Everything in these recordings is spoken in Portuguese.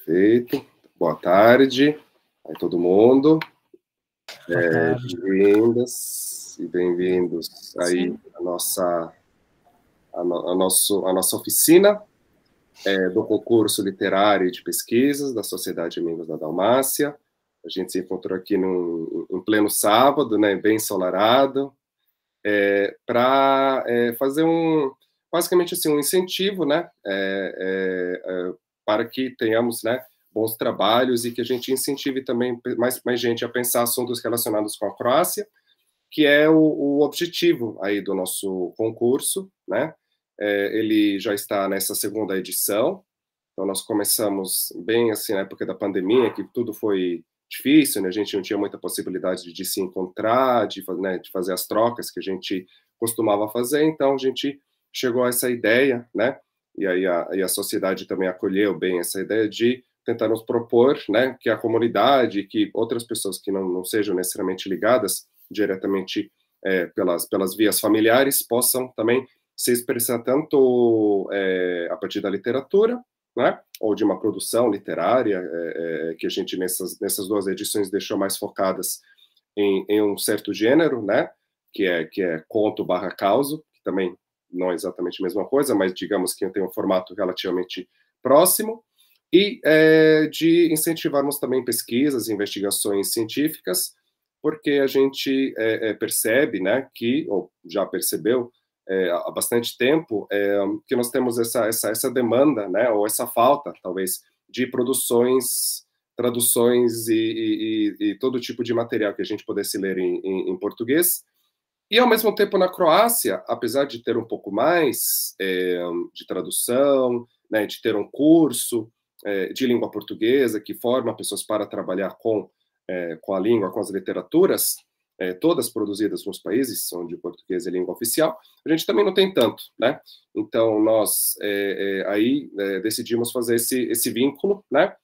Perfeito. Boa tarde a todo mundo. Boa tarde. Bem-vindas e bem-vindos aí Sim. à nossa oficina do concurso literário e de pesquisas da Sociedade Amigos da Dalmácia. A gente se encontrou aqui em pleno sábado, né, bem ensolarado, para fazer basicamente assim, um incentivo, né, para que tenhamos, né, bons trabalhos e que a gente incentive também mais gente a pensar assuntos relacionados com a Croácia, que é o objetivo aí do nosso concurso, né? Ele já está nessa segunda edição, então nós começamos bem assim na época da pandemia, que tudo foi difícil, né? A gente não tinha muita possibilidade de se encontrar, né, de fazer as trocas que a gente costumava fazer, então a gente chegou a essa ideia, né? E aí a sociedade também acolheu bem essa ideia de tentar nos propor, né, que a comunidade, que outras pessoas que não sejam necessariamente ligadas diretamente pelas vias familiares possam também se expressar tanto a partir da literatura, né, ou de uma produção literária, que a gente nessas duas edições deixou mais focadas em um certo gênero, né, que é conto barra causo, que também não é exatamente a mesma coisa, mas digamos que tem um formato relativamente próximo, e de incentivarmos também pesquisas, investigações científicas, porque a gente percebe, né, ou já percebeu há bastante tempo, que nós temos essa demanda, né, ou essa falta, talvez, de produções, traduções e todo tipo de material que a gente pudesse ler em português. E, ao mesmo tempo, na Croácia, apesar de ter um pouco mais de tradução, né, de ter um curso de língua portuguesa que forma pessoas para trabalhar com a língua, com as literaturas, todas produzidas nos países onde o português é língua oficial, a gente também não tem tanto, né? Então, nós aí decidimos fazer esse vínculo, né?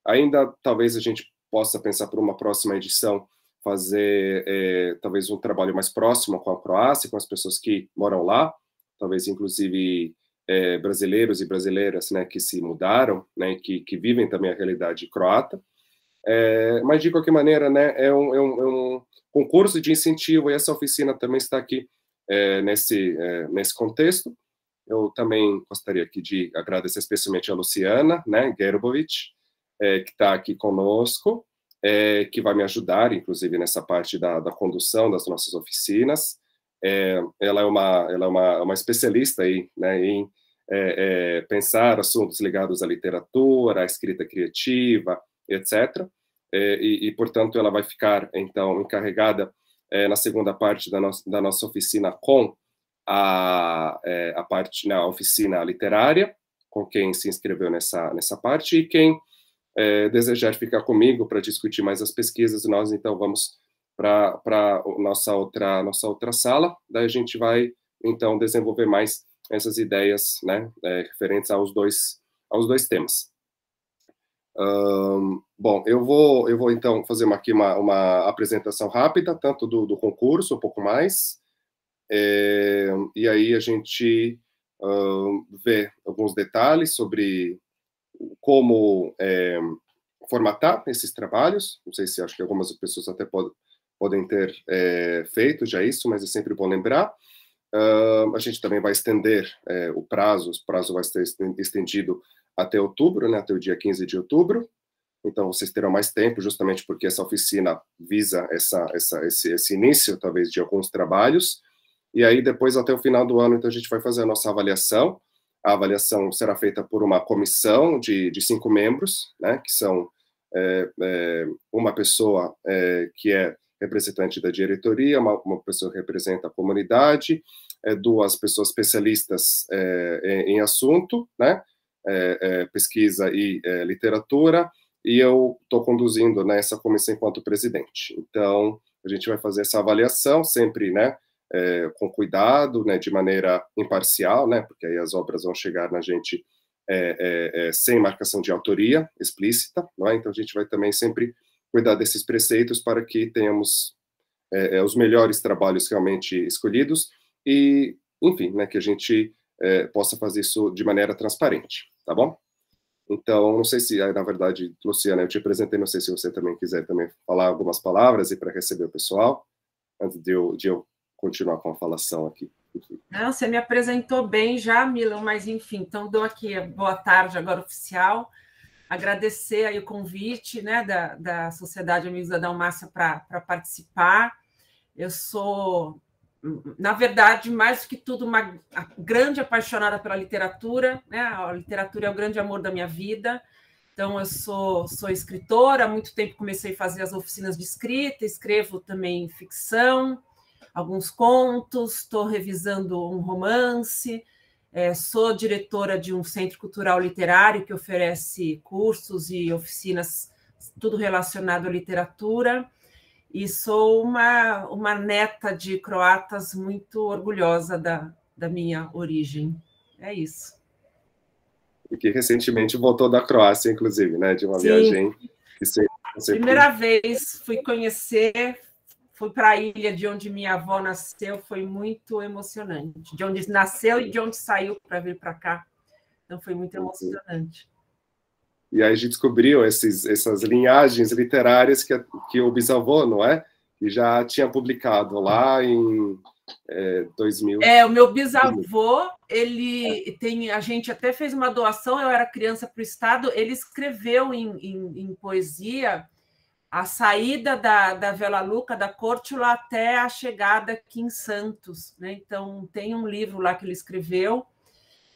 Ainda, talvez, a gente possa pensar por uma próxima edição fazer talvez um trabalho mais próximo com a Croácia, com as pessoas que moram lá, talvez inclusive brasileiros e brasileiras, né, que se mudaram, né, que vivem também a realidade croata. Mas de qualquer maneira, né, é um concurso de incentivo e essa oficina também está aqui nesse contexto. Eu também gostaria aqui de agradecer especialmente a Luciana, né, Gerbovic, que está aqui conosco, que vai me ajudar, inclusive, nessa parte da condução das nossas oficinas. Ela é uma especialista aí, né, em pensar assuntos ligados à literatura, à escrita criativa, etc. Portanto, ela vai ficar, então, encarregada na segunda parte da nossa oficina com a parte, na oficina literária, com quem se inscreveu nessa parte, e quem desejar ficar comigo para discutir mais as pesquisas, nós então vamos para nossa outra sala, daí a gente vai então desenvolver mais essas ideias, né, referentes aos dois temas. Bom, eu vou então fazer aqui uma apresentação rápida, tanto do concurso, um pouco mais, e aí a gente vê alguns detalhes sobre como formatar esses trabalhos. Não sei se acho que algumas pessoas até podem ter feito já isso, mas é sempre bom lembrar. A gente também vai estender o prazo vai ser estendido até outubro, né, até o dia 15 de outubro. Então, vocês terão mais tempo, justamente porque essa oficina visa esse início, talvez, de alguns trabalhos. E aí, depois, até o final do ano, então, a gente vai fazer a nossa avaliação. A avaliação será feita por uma comissão de 5 membros, né, que são uma pessoa que é representante da diretoria, uma pessoa que representa a comunidade, 2 pessoas especialistas em assunto, né, pesquisa e literatura, e eu estou conduzindo, né, essa comissão enquanto presidente. Então, a gente vai fazer essa avaliação sempre, né, com cuidado, né, de maneira imparcial, né, porque aí as obras vão chegar na gente sem marcação de autoria explícita, não é? Então a gente vai também sempre cuidar desses preceitos para que tenhamos os melhores trabalhos realmente escolhidos e, enfim, né, que a gente possa fazer isso de maneira transparente, tá bom? Então, não sei se, na verdade, Luciana, eu te apresentei, não sei se você também quiser também falar algumas palavras e para receber o pessoal, antes de eu continuar com a falação aqui. Não, você me apresentou bem já, Milan, mas enfim, então dou aqui a boa tarde agora oficial, agradecer aí o convite, né, da Sociedade Amigos da Dalmácia para participar. Eu sou, na verdade, mais do que tudo, uma grande apaixonada pela literatura, né? A literatura é o grande amor da minha vida. Então, eu sou escritora, há muito tempo comecei a fazer as oficinas de escrita, escrevo também ficção, alguns contos, estou revisando um romance, sou diretora de um centro cultural literário que oferece cursos e oficinas, tudo relacionado à literatura, e sou uma neta de croatas muito orgulhosa da minha origem. É isso. E que recentemente voltou da Croácia, inclusive, né? De uma viagem que sempre... Primeira vez fui conhecer, fui para a ilha de onde minha avó nasceu, foi muito emocionante. De onde nasceu e de onde saiu para vir para cá. Então, foi muito emocionante. E aí a gente descobriu essas linhagens literárias que o bisavô, não é? Que já tinha publicado lá em 2000. O meu bisavô, ele tem... A gente até fez uma doação, eu era criança para o Estado, ele escreveu em poesia a saída da Vela Luca, da Córtula, até a chegada aqui em Santos, né? Então, tem um livro lá que ele escreveu,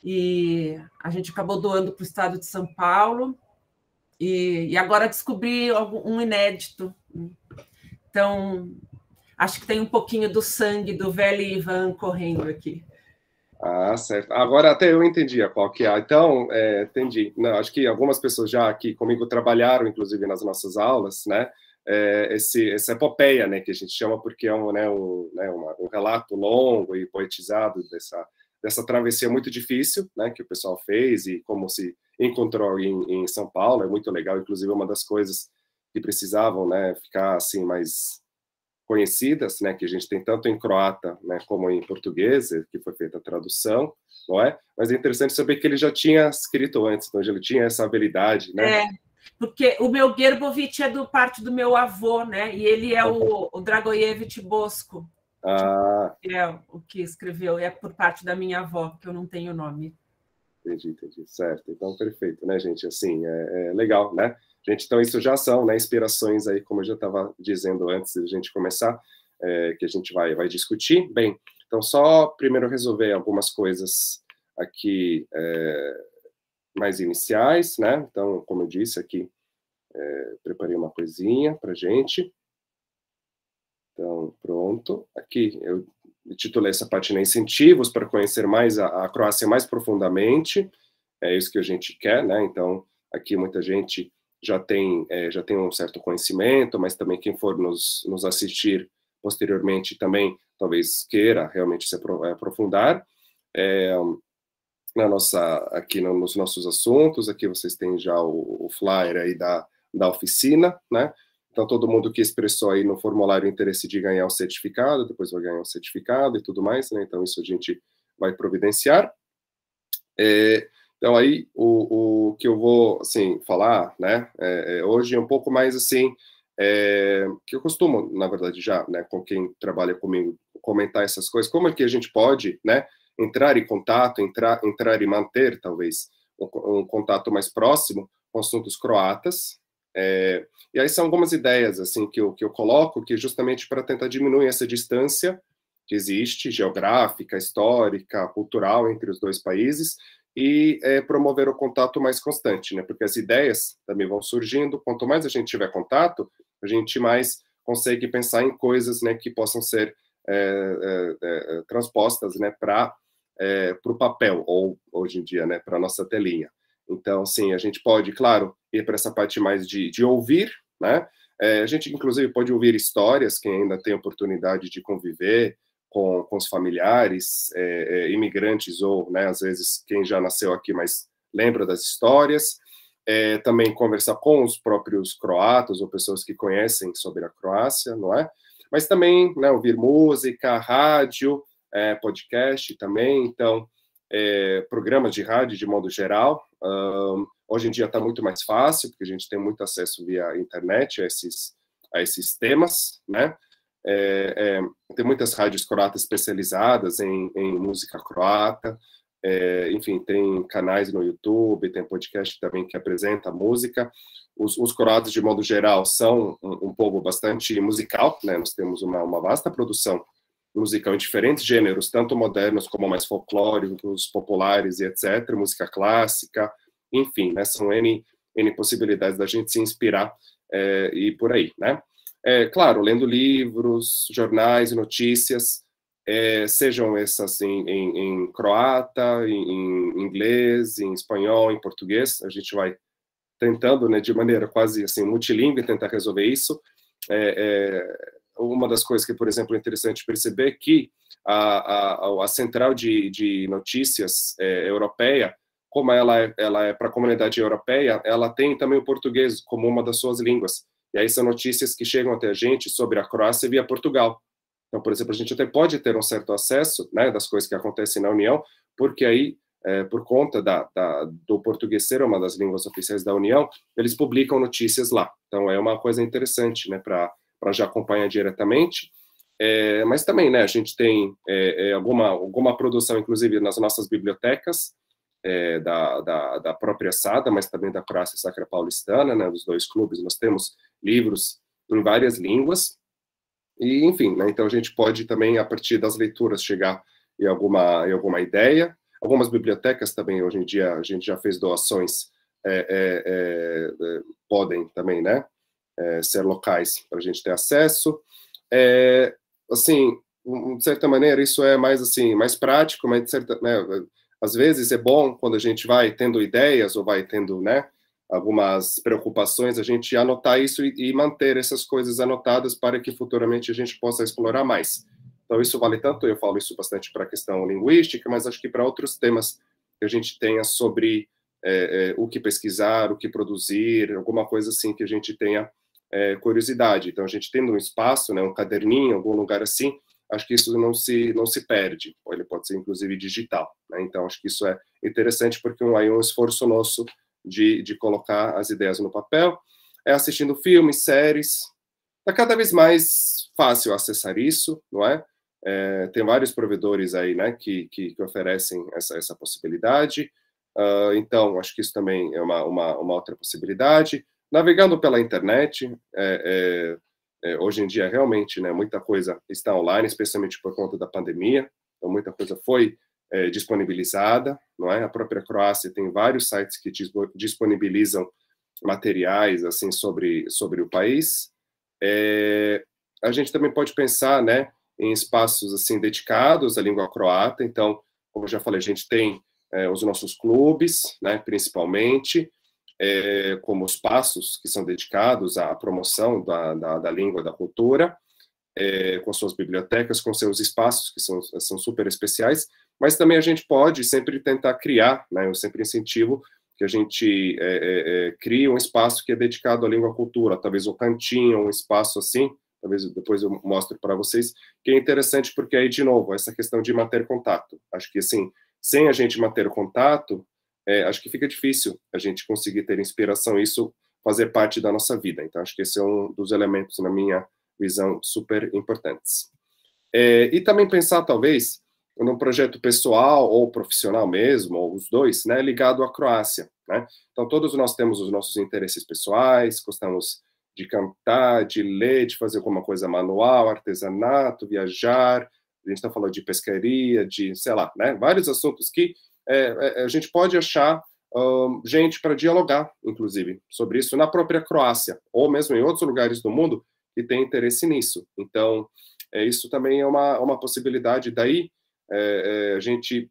e a gente acabou doando para o Estado de São Paulo, e agora descobri um inédito. Então, acho que tem um pouquinho do sangue do velho Ivan correndo aqui. Ah, certo. Agora até eu entendi qual que é. Então, entendi. Não, acho que algumas pessoas já aqui comigo trabalharam, inclusive, nas nossas aulas, né? Essa epopeia, né, que a gente chama, porque é um relato longo e poetizado dessa travessia muito difícil, né, que o pessoal fez e como se encontrou em São Paulo. É muito legal, inclusive, uma das coisas que precisavam, né, ficar assim mais conhecidas, né, que a gente tem tanto em croata, né, como em português, que foi feita a tradução, não é? Mas é interessante saber que ele já tinha escrito antes, então ele tinha essa habilidade, né? Porque o meu Gerbovic é do parte do meu avô, né? E ele é o Dragojevic Bosco. Que é o que escreveu, é por parte da minha avó, que eu não tenho o nome. Entendi, certo. Então, perfeito, né, gente? Assim, é legal, né? Gente, então isso já são, né, inspirações aí, como eu já estava dizendo antes de a gente começar, que a gente vai discutir. Bem, então só primeiro resolver algumas coisas aqui mais iniciais, né? Então, como eu disse aqui, preparei uma coisinha para gente. Então, pronto. Aqui eu titulei essa parte, né, Incentivos para conhecer mais a Croácia mais profundamente. É isso que a gente quer, né? Então, aqui muita gente já tem um certo conhecimento, mas também quem for nos assistir posteriormente também talvez queira realmente se aprofundar aqui nos nossos assuntos. Aqui vocês têm já o flyer aí da oficina, né? Então, todo mundo que expressou aí no formulário o interesse de ganhar o certificado, depois vai ganhar o certificado e tudo mais, né? Então, isso a gente vai providenciar. Então, aí, o que eu vou, assim, falar, né, hoje é um pouco mais, assim, que eu costumo, na verdade, já, né, com quem trabalha comigo, comentar essas coisas, como é que a gente pode, né, entrar em contato, entrar e manter, talvez, um contato mais próximo com assuntos croatas. E aí são algumas ideias, assim, que eu coloco, que justamente para tentar diminuir essa distância que existe, geográfica, histórica, cultural, entre os dois países, e promover o contato mais constante, né? Porque as ideias também vão surgindo. Quanto mais a gente tiver contato, a gente mais consegue pensar em coisas, né, que possam ser transpostas, né, para o papel, ou hoje em dia, né, para a nossa telinha. Então, sim, a gente pode, claro, ir para essa parte mais de ouvir, né? A gente, inclusive, pode ouvir histórias, quem ainda tem oportunidade de conviver com os familiares, imigrantes, ou, né, às vezes, quem já nasceu aqui, mas lembra das histórias. Também conversar com os próprios croatas, ou pessoas que conhecem sobre a Croácia, não é? Mas também, né, ouvir música, rádio, podcast também. Então, programas de rádio de modo geral, Hoje em dia está muito mais fácil, porque a gente tem muito acesso via internet a esses temas, né? Tem muitas rádios croatas especializadas em música croata, enfim, tem canais no YouTube, tem podcast também que apresenta música. Os croatas, de modo geral, são um povo bastante musical, né? Nós temos uma vasta produção musical em diferentes gêneros, tanto modernos como mais folclóricos, populares e etc., música clássica, enfim, né? São N possibilidades da gente se inspirar e por aí, né? Claro, lendo livros, jornais, notícias, sejam essas em croata, em inglês, em espanhol, em português, a gente vai tentando, né, de maneira quase assim multilingüe, tentar resolver isso. Uma das coisas que, por exemplo, é interessante perceber é que a central de notícias europeia, como ela é para a comunidade europeia, ela tem também o português como uma das suas línguas. E aí são notícias que chegam até a gente sobre a Croácia via Portugal. Então, por exemplo, a gente até pode ter um certo acesso, né, das coisas que acontecem na União, porque aí, por conta do português ser uma das línguas oficiais da União, eles publicam notícias lá. Então, é uma coisa interessante, né, para já acompanhar diretamente. Mas também, né, a gente tem alguma produção, inclusive, nas nossas bibliotecas, da própria SADA, mas também da Croácia Sacra Paulistana, né, dos dois clubes, nós temos livros em várias línguas, e enfim, né, então a gente pode também, a partir das leituras, chegar em alguma ideia. Algumas bibliotecas também, hoje em dia, a gente já fez doações, podem também, né, ser locais para a gente ter acesso. Assim, de certa maneira, isso é mais assim, mais prático, mas de certa, né, às vezes é bom quando a gente vai tendo ideias ou vai tendo, né, algumas preocupações, a gente anotar isso e manter essas coisas anotadas para que futuramente a gente possa explorar mais. Então isso vale tanto, eu falo isso bastante para a questão linguística, mas acho que para outros temas que a gente tenha sobre o que pesquisar, o que produzir, alguma coisa assim que a gente tenha curiosidade. Então a gente tendo um espaço, né, um caderninho, algum lugar assim, acho que isso não se perde, ele pode ser inclusive digital, né? Então acho que isso é interessante porque aí um esforço nosso de colocar as ideias no papel, assistindo filmes, séries, está cada vez mais fácil acessar isso, não é? Tem vários provedores aí, né, que oferecem essa possibilidade, então acho que isso também é uma outra possibilidade. Navegando pela internet, hoje em dia, realmente, né, muita coisa está online, especialmente por conta da pandemia, então muita coisa foi disponibilizada, não é? A própria Croácia tem vários sites que disponibilizam materiais, assim, sobre o país. A gente também pode pensar, né, em espaços, assim, dedicados à língua croata, então, como eu já falei, a gente tem os nossos clubes, né, principalmente, como os passos que são dedicados à promoção da língua e da cultura, com suas bibliotecas, com seus espaços, que são super especiais, mas também a gente pode sempre tentar criar, né, eu sempre incentivo que a gente crie um espaço que é dedicado à língua e à cultura, talvez um cantinho, um espaço assim, talvez depois eu mostre para vocês, que é interessante porque aí, de novo, essa questão de manter contato. Acho que, assim, sem a gente manter o contato, acho que fica difícil a gente conseguir ter inspiração, isso fazer parte da nossa vida. Então, acho que esse é um dos elementos, na minha visão, super importantes. E também pensar, talvez, num projeto pessoal ou profissional mesmo, ou os dois, né, ligado à Croácia, né? Então, todos nós temos os nossos interesses pessoais, gostamos de cantar, de ler, de fazer alguma coisa manual, artesanato, viajar, a gente está falando de pescaria, de, sei lá, né, vários assuntos que a gente pode achar gente para dialogar, inclusive, sobre isso na própria Croácia, ou mesmo em outros lugares do mundo que tem interesse nisso. Então, isso também é uma possibilidade. Daí, a gente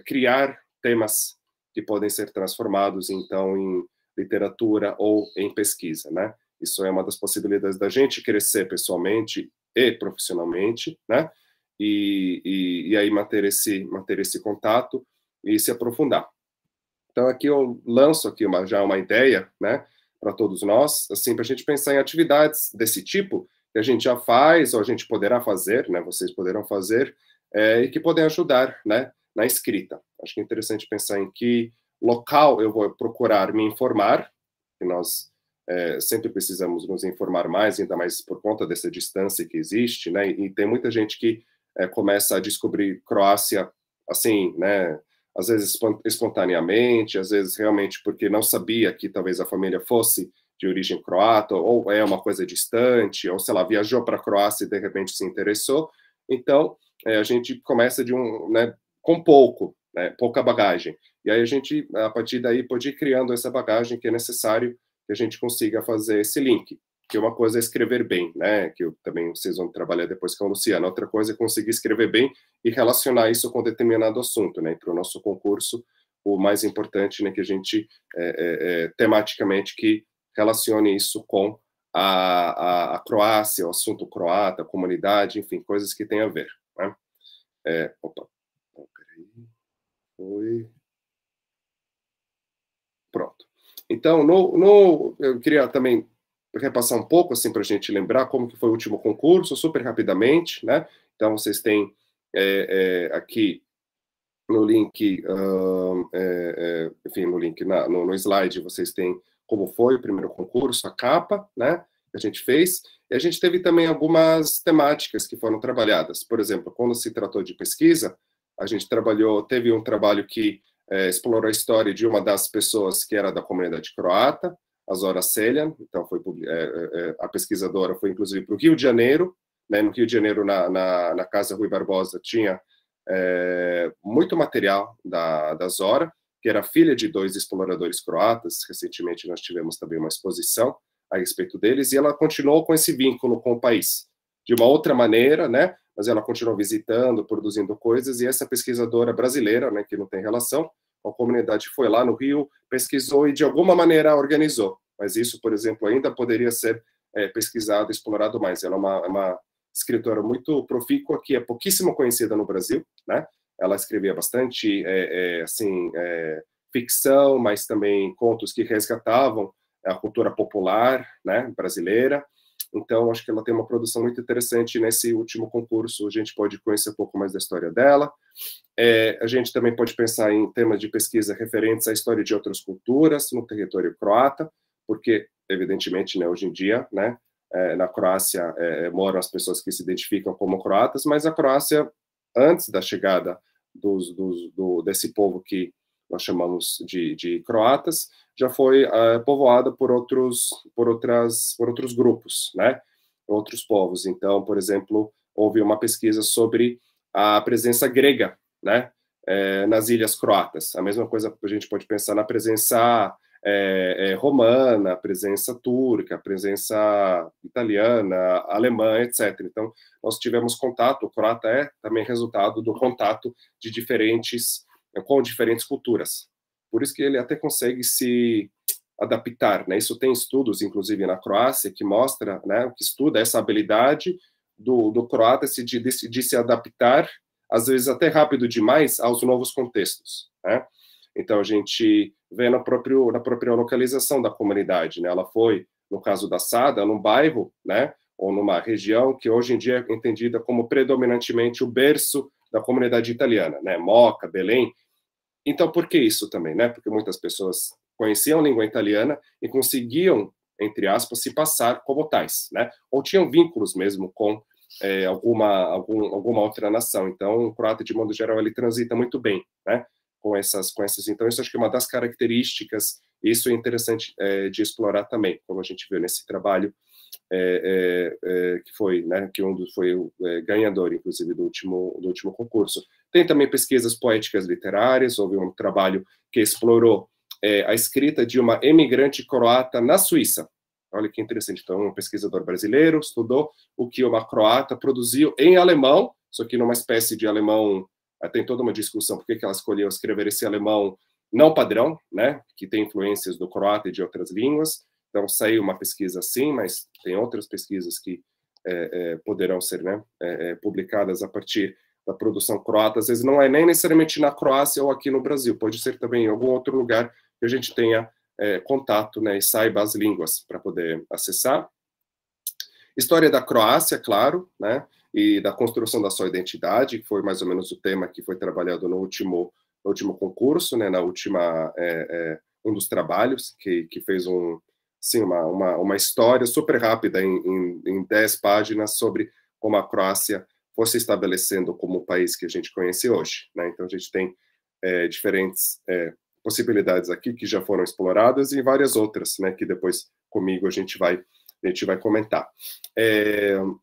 criar temas que podem ser transformados, então, em literatura ou em pesquisa, né? Isso é uma das possibilidades da gente crescer pessoalmente e profissionalmente, né? E aí manter esse contato e se aprofundar. Então, aqui eu lanço aqui já uma ideia, né, para todos nós, assim, para a gente pensar em atividades desse tipo, que a gente já faz, ou a gente poderá fazer, né, vocês poderão fazer, e que podem ajudar, né, na escrita. Acho que é interessante pensar em que local eu vou procurar me informar, que nós sempre precisamos nos informar mais, ainda mais por conta dessa distância que existe, né? E tem muita gente que começa a descobrir Croácia assim, né? Às vezes espontaneamente, às vezes realmente porque não sabia que talvez a família fosse de origem croata, ou é uma coisa distante, ou sei lá, viajou para a Croácia e de repente se interessou. Então, a gente começa com pouco, né? Pouca bagagem. E aí a gente, a partir daí, pode ir criando essa bagagem que é necessário que a gente consiga fazer esse link. Que uma coisa é escrever bem, né? Que também vocês vão trabalhar depois com a Luciana. Outra coisa é conseguir escrever bem e relacionar isso com determinado assunto, né? Para o nosso concurso, o mais importante, né, que a gente tematicamente que relacione isso com a Croácia, o assunto croata, a comunidade, enfim, coisas que têm a ver, né? Opa, peraí, foi pronto. Então, eu queria também repassar um pouco, assim, para a gente lembrar como que foi o último concurso, super rapidamente, né? Então, vocês têm aqui no link, enfim, no link, no slide, vocês têm como foi o primeiro concurso, a capa, né? Que a gente fez. E a gente teve também algumas temáticas que foram trabalhadas. Por exemplo, quando se tratou de pesquisa, a gente teve um trabalho que explorou a história de uma das pessoas que era da comunidade croata, a Zora Seljan. Então, a pesquisadora foi, inclusive, para o Rio de Janeiro, né? No Rio de Janeiro, na Casa Rui Barbosa, tinha muito material da Zora, que era filha de 2 exploradores croatas. Recentemente, nós tivemos também uma exposição a respeito deles, e ela continuou com esse vínculo com o país, de uma outra maneira, né? Mas ela continuou visitando, produzindo coisas, e essa pesquisadora brasileira, né, que não tem relação com a comunidade, foi lá no Rio, pesquisou e, de alguma maneira, organizou. Mas isso, por exemplo, ainda poderia ser pesquisado, explorado mais. Ela é uma escritora muito profícua, que é pouquíssimo conhecida no Brasil, né? Ela escrevia bastante, ficção, mas também contos que resgatavam a cultura popular, né, brasileira. Então, acho que ela tem uma produção muito interessante. Nesse último concurso, a gente pode conhecer um pouco mais da história dela. A gente também pode pensar em temas de pesquisa referentes à história de outras culturas no território croata, porque, evidentemente, né, hoje em dia, né, na Croácia moram as pessoas que se identificam como croatas, mas a Croácia, antes da chegada desse povo que nós chamamos de croatas, já foi povoada por outros grupos, né? Outros povos. Então, por exemplo, houve uma pesquisa sobre a presença grega, né? Nas ilhas croatas. A mesma coisa a gente pode pensar na presença romana, a presença turca, a presença italiana, alemã, etc. Então, nós tivemos contato. O croata é também resultado do contato com diferentes culturas. Por isso que ele até consegue se adaptar, né? Isso tem estudos, inclusive na Croácia, que mostra, né, que estuda essa habilidade do croata de se adaptar, às vezes até rápido demais, aos novos contextos, né? Então, a gente vê na própria localização da comunidade, né? Ela foi, no caso da Sada, num bairro, né, ou numa região que hoje em dia é entendida como predominantemente o berço da comunidade italiana, né? Moca, Belém. Então, por que isso também, né? Porque muitas pessoas conheciam a língua italiana e conseguiam, entre aspas, se passar como tais, né? Ou tinham vínculos mesmo com alguma outra nação. Então, o croata, de modo geral, ele transita muito bem, né? Com essas. Então, isso acho que é uma das características, e isso é interessante de explorar também, como a gente viu nesse trabalho, que foi, né, que foi o ganhador, inclusive, do último concurso. Tem também pesquisas poéticas literárias. Houve um trabalho que explorou a escrita de uma emigrante croata na Suíça. Olha que interessante. Então, um pesquisador brasileiro estudou o que uma croata produziu em alemão, só que numa espécie de alemão. Tem toda uma discussão por que ela escolheu escrever esse alemão não padrão, né, que tem influências do croata e de outras línguas. Então, saiu uma pesquisa assim, mas tem outras pesquisas que poderão ser, né, publicadas a partir da produção croata. Às vezes não é nem necessariamente na Croácia ou aqui no Brasil, pode ser também em algum outro lugar que a gente tenha contato, né, e saiba as línguas para poder acessar. História da Croácia, claro, né, e da construção da sua identidade, que foi mais ou menos o tema que foi trabalhado no último concurso, né, na última, um dos trabalhos, que fez sim, uma história super rápida, em 10 páginas, sobre como a Croácia foi se estabelecendo como o país que a gente conhece hoje, né? Então, a gente tem diferentes possibilidades aqui que já foram exploradas e várias outras, né, que depois comigo a gente vai comentar.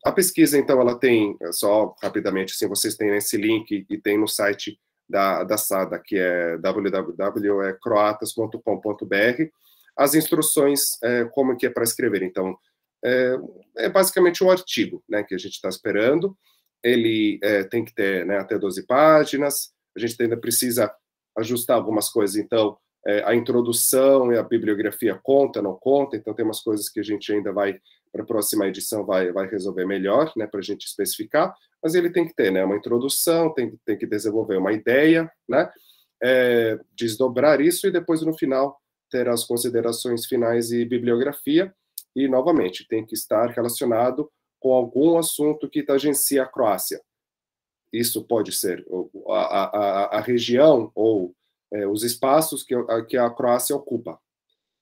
A pesquisa, então, ela tem, só rapidamente, assim, vocês têm esse link e tem no site da SADA, que é www.croatas.com.br, as instruções, como que é para escrever. Então, é basicamente um artigo, né, que a gente está esperando. Ele tem que ter, né, até 12 páginas, a gente ainda precisa ajustar algumas coisas, então, a introdução e a bibliografia conta, não conta, então tem umas coisas que a gente ainda vai, para a próxima edição, vai resolver melhor, né, para a gente especificar, mas ele tem que ter, né, uma introdução, tem que desenvolver uma ideia, né, desdobrar isso e depois, no final, ter as considerações finais e bibliografia, e, novamente, tem que estar relacionado com algum assunto que tangencia a Croácia. Isso pode ser a região ou os espaços que a Croácia ocupa.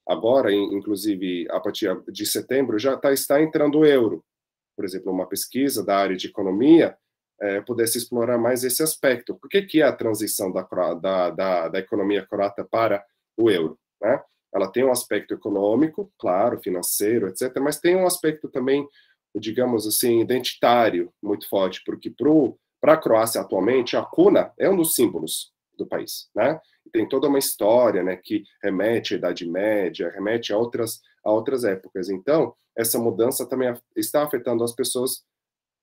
Agora, inclusive, a partir de setembro, já está entrando o euro. Por exemplo, uma pesquisa da área de economia pudesse explorar mais esse aspecto. O que é a transição da economia croata para o euro, né? Ela tem um aspecto econômico, claro, financeiro, etc., mas tem um aspecto também, digamos assim, identitário muito forte, porque para a Croácia, atualmente, a cuna é um dos símbolos do país, né? E tem toda uma história, né, que remete à Idade Média, remete a outras épocas. Então, essa mudança também está afetando as pessoas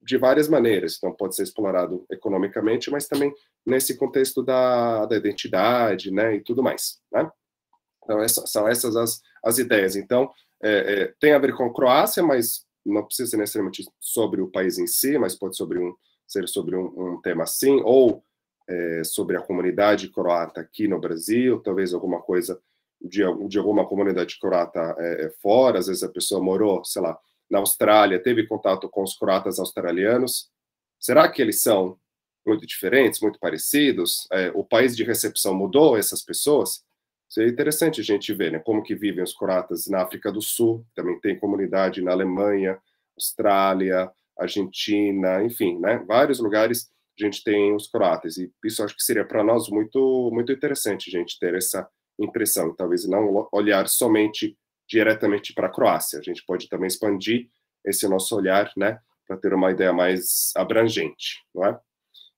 de várias maneiras. Então, pode ser explorado economicamente, mas também nesse contexto da identidade, né, e tudo mais, né? Então, são essas as ideias. Então, tem a ver com a Croácia, mas não precisa ser necessariamente sobre o país em si, mas pode ser sobre um tema assim, ou sobre a comunidade croata aqui no Brasil, talvez alguma coisa de alguma comunidade croata fora, às vezes a pessoa morou, sei lá, na Austrália, teve contato com os croatas australianos. Será que eles são muito diferentes, muito parecidos? O país de recepção mudou essas pessoas? Seria interessante a gente ver, né, como que vivem os croatas na África do Sul, também tem comunidade na Alemanha, Austrália, Argentina, enfim, né, vários lugares a gente tem os croatas, e isso acho que seria para nós muito, muito interessante a gente ter essa impressão, talvez não olhar somente diretamente para a Croácia, a gente pode também expandir esse nosso olhar, né, para ter uma ideia mais abrangente, não é?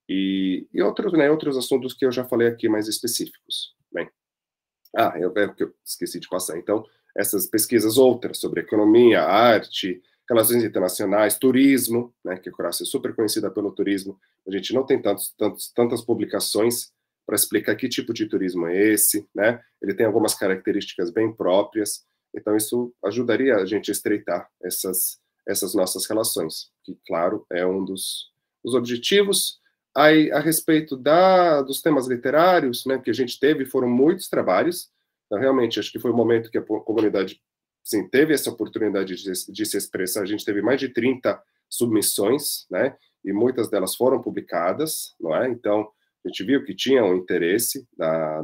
E outros, né, outros assuntos que eu já falei aqui mais específicos. Bem, que eu esqueci de passar. Então, essas pesquisas outras sobre economia, arte, relações internacionais, turismo, né, que a Croácia é super conhecida pelo turismo. A gente não tem tantas publicações para explicar que tipo de turismo é esse, né? Ele tem algumas características bem próprias. Então, isso ajudaria a gente a estreitar essas nossas relações, que, claro, é um dos objetivos. Aí, a respeito dos temas literários, né, que a gente teve, foram muitos trabalhos. Então, realmente, acho que foi o momento que a comunidade, sim, teve essa oportunidade de se expressar. A gente teve mais de 30 submissões, né, e muitas delas foram publicadas, não é? Então, a gente viu que tinha um interesse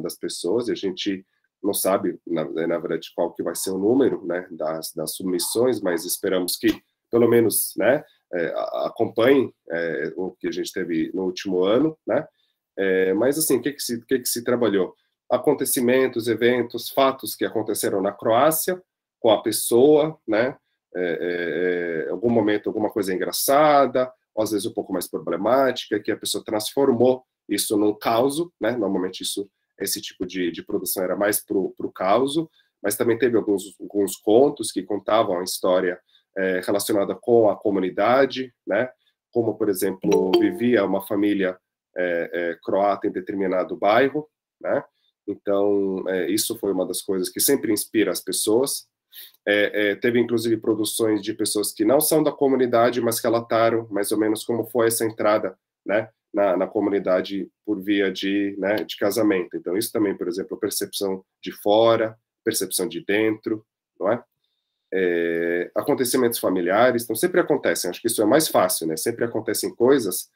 das pessoas, e a gente não sabe, na verdade, qual que vai ser o número, né, das submissões, mas esperamos que, pelo menos, né, acompanhem o que a gente teve no último ano, né? Mas, assim, o que se trabalhou? Acontecimentos, eventos, fatos que aconteceram na Croácia, com a pessoa, né? Algum momento, alguma coisa engraçada, ou às vezes um pouco mais problemática, que a pessoa transformou isso num causo, né? Normalmente esse tipo de produção era mais para o causo, mas também teve alguns contos que contavam a história relacionada com a comunidade, né? Como, por exemplo, vivia uma família croata em determinado bairro, né? Então, isso foi uma das coisas que sempre inspira as pessoas. Teve, inclusive, produções de pessoas que não são da comunidade, mas relataram mais ou menos como foi essa entrada, né, na comunidade por via de casamento. Então, isso também, por exemplo, percepção de fora, percepção de dentro, não é? Acontecimentos familiares, então sempre acontecem, acho que isso é mais fácil, né? Sempre acontecem coisas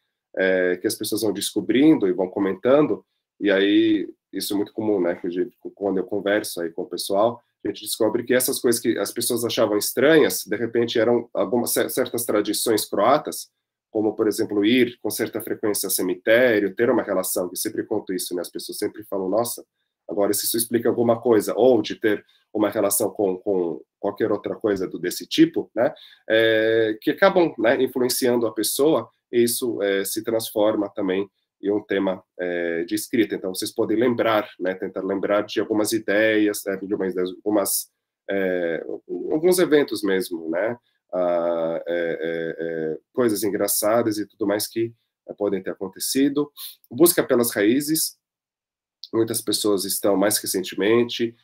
que as pessoas vão descobrindo e vão comentando, E aí, isso é muito comum, né? Quando eu converso aí com o pessoal, a gente descobre que essas coisas que as pessoas achavam estranhas, de repente eram algumas certas tradições croatas, como, por exemplo, ir com certa frequência ao cemitério, ter uma relação, que sempre conto isso, né? As pessoas sempre falam, nossa, agora se isso explica alguma coisa, ou de ter uma relação com qualquer outra coisa desse tipo, né? Que acabam, né, influenciando a pessoa, e isso se transforma também em um tema de escrita. Então, vocês podem lembrar, né, tentar lembrar de algumas ideias, alguns eventos mesmo, né? Coisas engraçadas e tudo mais que podem ter acontecido. Busca pelas raízes. Muitas pessoas estão mais recentemente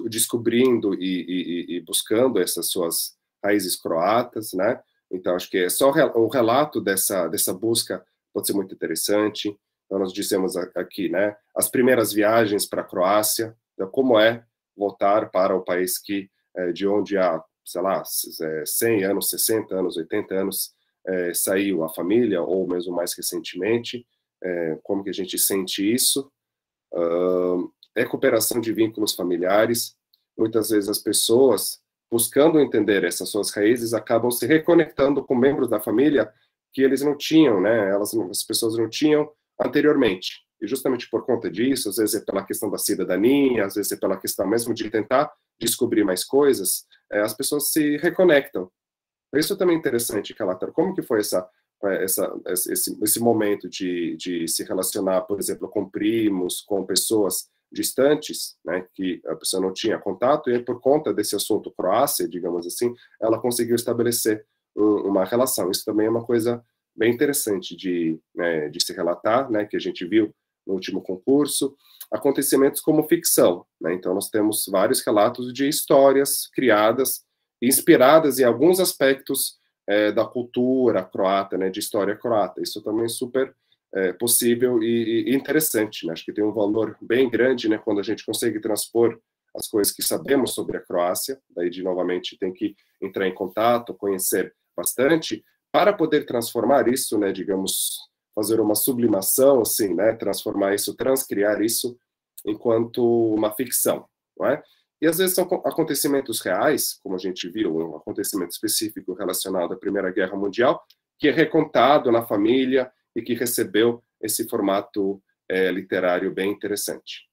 descobrindo e buscando essas suas raízes croatas, né? Então, acho que é só o relato dessa busca pode ser muito interessante. Então, nós dissemos aqui, né? As primeiras viagens para a Croácia, então, como é voltar para o país de onde há, sei lá, 100 anos, 60 anos, 80 anos, saiu a família, ou mesmo mais recentemente, como que a gente sente isso? Recuperação de vínculos familiares. Muitas vezes as pessoas, buscando entender essas suas raízes, acabam se reconectando com membros da família que eles não tinham, né? As pessoas não tinham anteriormente. E justamente por conta disso, às vezes é pela questão da cidadania, às vezes é pela questão mesmo de tentar descobrir mais coisas, as pessoas se reconectam. Isso também é interessante, Calatar. Como que foi esse momento de se relacionar, por exemplo, com primos, com pessoas distantes, né, que a pessoa não tinha contato, e por conta desse assunto Croácia, digamos assim, ela conseguiu estabelecer uma relação. Isso também é uma coisa bem interessante de se relatar, né, que a gente viu no último concurso. Acontecimentos como ficção, né? Então nós temos vários relatos de histórias criadas, inspiradas em alguns aspectos da cultura croata, né, de história croata. Isso também é super possível e interessante, né? Acho que tem um valor bem grande, né, quando a gente consegue transpor as coisas que sabemos sobre a Croácia. Daí, novamente, tem que entrar em contato, conhecer bastante, para poder transformar isso, né, digamos, fazer uma sublimação, assim, né, transformar isso, transcriar isso enquanto uma ficção, não é? E às vezes são acontecimentos reais, como a gente viu, um acontecimento específico relacionado à Primeira Guerra Mundial, que é recontado na família e que recebeu esse formato literário bem interessante.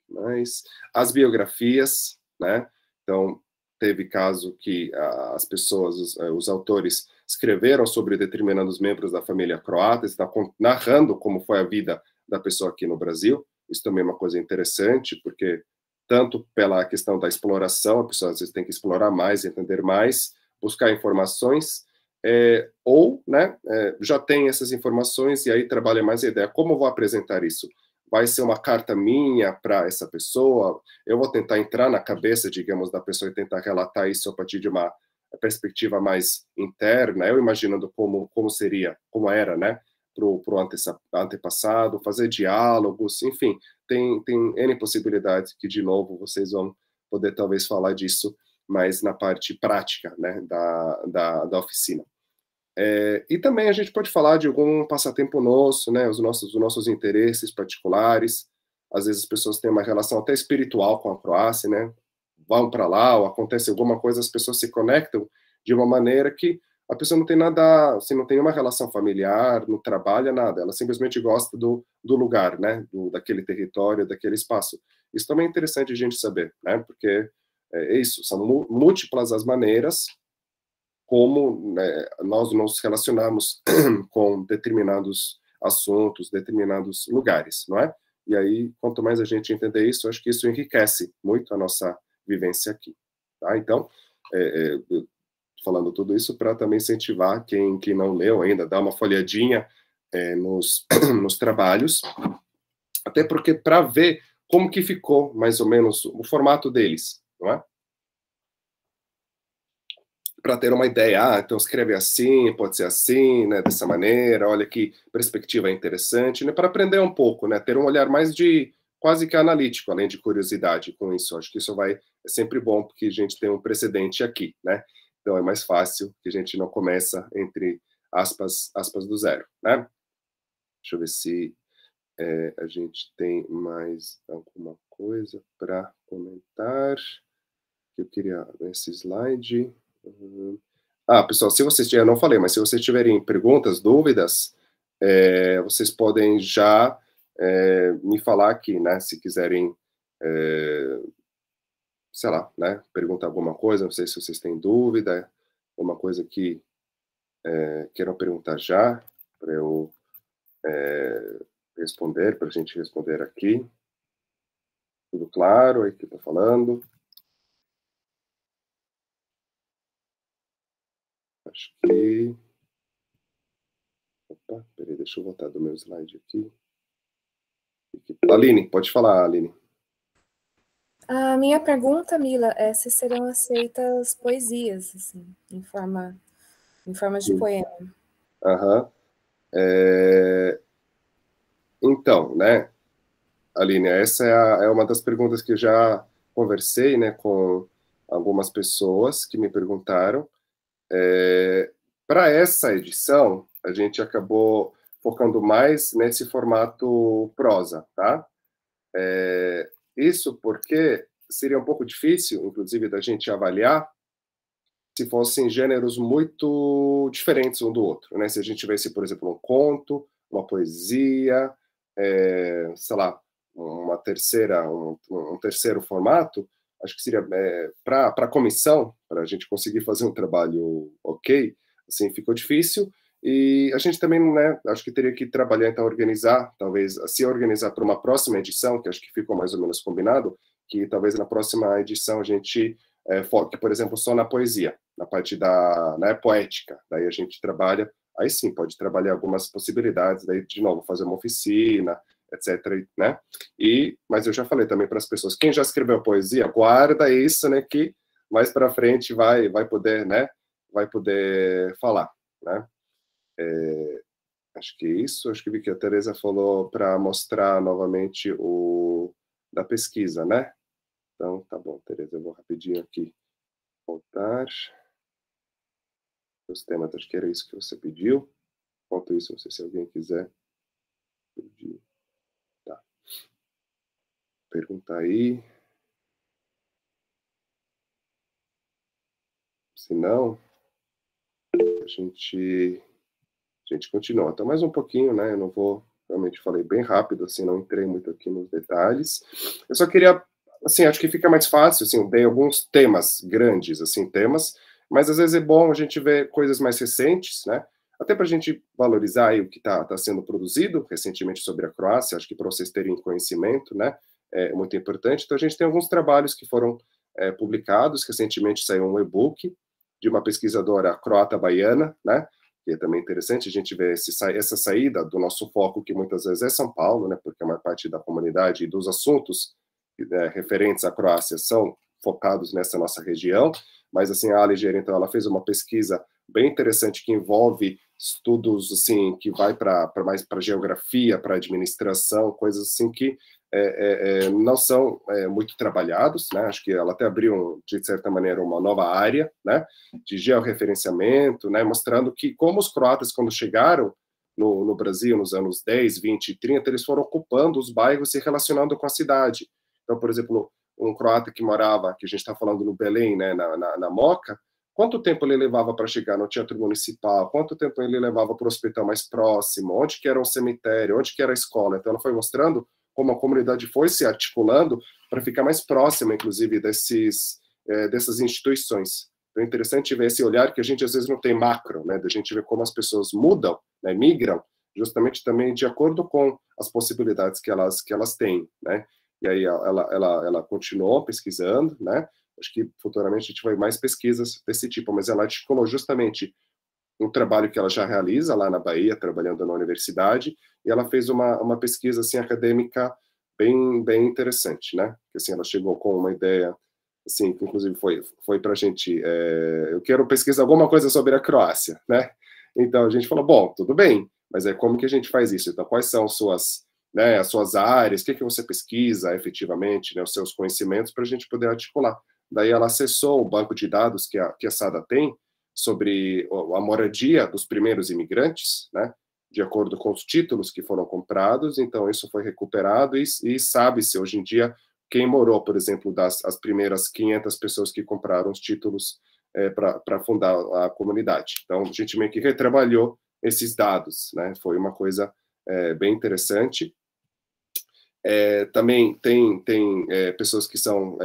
Mas as biografias, né? Então, teve caso que as pessoas, os autores, escreveram sobre determinados membros da família croata, está narrando como foi a vida da pessoa aqui no Brasil. Isso também é uma coisa interessante, porque tanto pela questão da exploração, a pessoa às vezes tem que explorar mais, entender mais, buscar informações, ou, né, já tem essas informações e aí trabalha mais a ideia. Como eu vou apresentar isso? Vai ser uma carta minha para essa pessoa? Eu vou tentar entrar na cabeça, digamos, da pessoa e tentar relatar isso a partir de uma perspectiva mais interna, eu imaginando como seria, como era, né, para o antepassado, fazer diálogos, enfim, tem N possibilidades que, de novo, vocês vão poder talvez falar disso mais na parte prática, né, da oficina. E também a gente pode falar de algum passatempo nosso, né, os nossos interesses particulares. Às vezes as pessoas têm uma relação até espiritual com a Croácia, né, vão para lá, ou acontece alguma coisa, as pessoas se conectam de uma maneira que a pessoa não tem nada, assim, não tem uma relação familiar, não trabalha nada, ela simplesmente gosta do lugar, né, daquele território, daquele espaço. Isso também é interessante a gente saber, né, porque é isso, são múltiplas as maneiras como, né, nós nos relacionamos com determinados assuntos, determinados lugares, não é? E aí, quanto mais a gente entender isso, acho que isso enriquece muito a nossa vivência aqui, tá? Então, falando tudo isso para também incentivar quem não leu ainda, dar uma folhadinha nos trabalhos, até porque para ver como que ficou, mais ou menos, o formato deles, não é? Para ter uma ideia, então escreve assim, pode ser assim, né, dessa maneira, olha que perspectiva interessante, né, para aprender um pouco, né, ter um olhar mais quase que analítico, além de curiosidade com isso. Acho que isso é sempre bom, porque a gente tem um precedente aqui, né, então é mais fácil que a gente não começa entre aspas do zero, né. Deixa eu ver se a gente tem mais alguma coisa para comentar. Que eu queria nesse slide. Pessoal, se vocês tiverem, eu não falei, mas se vocês tiverem perguntas, dúvidas, vocês podem já me falar aqui, né? Se quiserem, sei lá, né? Perguntar alguma coisa, não sei se vocês têm dúvida, alguma coisa que queiram perguntar já, para eu responder, para a gente responder aqui. Tudo claro aí que está falando? Acho que... Opa, peraí, deixa eu voltar do meu slide aqui. Aline, pode falar, Aline. A minha pergunta, Mila, é se serão aceitas poesias, assim, em forma de poema. Aham. Então, né, Aline, essa é uma das perguntas que eu já conversei, né, com algumas pessoas que me perguntaram. Para essa edição, a gente acabou focando mais nesse formato prosa, tá? Isso porque seria um pouco difícil, inclusive, da gente avaliar se fossem gêneros muito diferentes um do outro, né? Se a gente tivesse, por exemplo, um conto, uma poesia, sei lá, um terceiro formato, acho que seria para a comissão, para a gente conseguir fazer um trabalho ok, assim, ficou difícil. E a gente também, né, acho que teria que trabalhar, então, organizar, talvez, se organizar para uma próxima edição, que acho que ficou mais ou menos combinado, que talvez na próxima edição a gente foque, por exemplo, só na poesia, na parte da, né, poética. Daí a gente trabalha, aí sim, pode trabalhar algumas possibilidades, daí, de novo, fazer uma oficina, etc, né? Mas eu já falei também para as pessoas, quem já escreveu poesia, guarda isso, né, que mais para frente vai poder, né, vai poder falar, né? Acho que é isso. Acho que vi que a Teresa falou para mostrar novamente o da pesquisa, né? Então, tá bom, Teresa, eu vou rapidinho aqui voltar. Os temas, acho que era isso que você pediu. Enquanto isso, não sei se alguém quiser pedir. Tá. Pergunta aí. Se não, a gente continua. Então, mais um pouquinho, né? Eu não vou... Realmente falei bem rápido, assim, não entrei muito aqui nos detalhes. Eu só queria, assim, acho que fica mais fácil, assim, eu dei alguns temas grandes, assim, mas às vezes é bom a gente ver coisas mais recentes, né? Até para a gente valorizar aí o que está sendo produzido recentemente sobre a Croácia, acho que para vocês terem conhecimento, né? É muito importante. Então, a gente tem alguns trabalhos que foram publicados, recentemente saiu um e-book de uma pesquisadora croata-baiana, né? Que é também interessante a gente ver essa saída do nosso foco, que muitas vezes é São Paulo, né, porque a maior parte da comunidade e dos assuntos referentes à Croácia são focados nessa nossa região, mas assim, a Aliger, então, ela fez uma pesquisa bem interessante que envolve estudos, assim, que vai mais para geografia, para administração, coisas assim que não são muito trabalhados, né? Acho que ela até abriu, de certa maneira, uma nova área, né, de georreferenciamento, né, mostrando que como os croatas, quando chegaram no Brasil, nos anos 10, 20 e 30, eles foram ocupando os bairros e se relacionando com a cidade. Então, por exemplo, um croata que morava, que a gente está falando no Belém, né, na Moca, quanto tempo ele levava para chegar no teatro municipal? Quanto tempo ele levava para o hospital mais próximo? Onde que era um cemitério? Onde que era a escola? Então, ela foi mostrando como a comunidade foi se articulando para ficar mais próxima, inclusive, dessas instituições. Então, é interessante ver esse olhar que a gente, às vezes, não tem macro, né? Da gente ver como as pessoas mudam, né? Migram, justamente também de acordo com as possibilidades que elas têm, né? E aí ela continuou pesquisando, né? Acho que futuramente a gente vai mais pesquisas desse tipo, mas ela articulou justamente um trabalho que ela já realiza lá na Bahia, trabalhando na universidade, e ela fez uma pesquisa assim acadêmica bem interessante, né? Que assim ela chegou com uma ideia assim, que inclusive foi para a gente, eu quero pesquisar alguma coisa sobre a Croácia, né? Então a gente falou, bom, tudo bem, mas como que a gente faz isso? Então quais são as suas áreas, o que você pesquisa efetivamente, né, os seus conhecimentos, para a gente poder articular. Daí ela acessou o banco de dados que a SADA tem sobre a moradia dos primeiros imigrantes, né? de acordo com os títulos que foram comprados, então isso foi recuperado e sabe-se hoje em dia quem morou, por exemplo, as primeiras 500 pessoas que compraram os títulos para fundar a comunidade. Então, a gente meio que retrabalhou esses dados, né? Foi uma coisa bem interessante. Também tem pessoas que são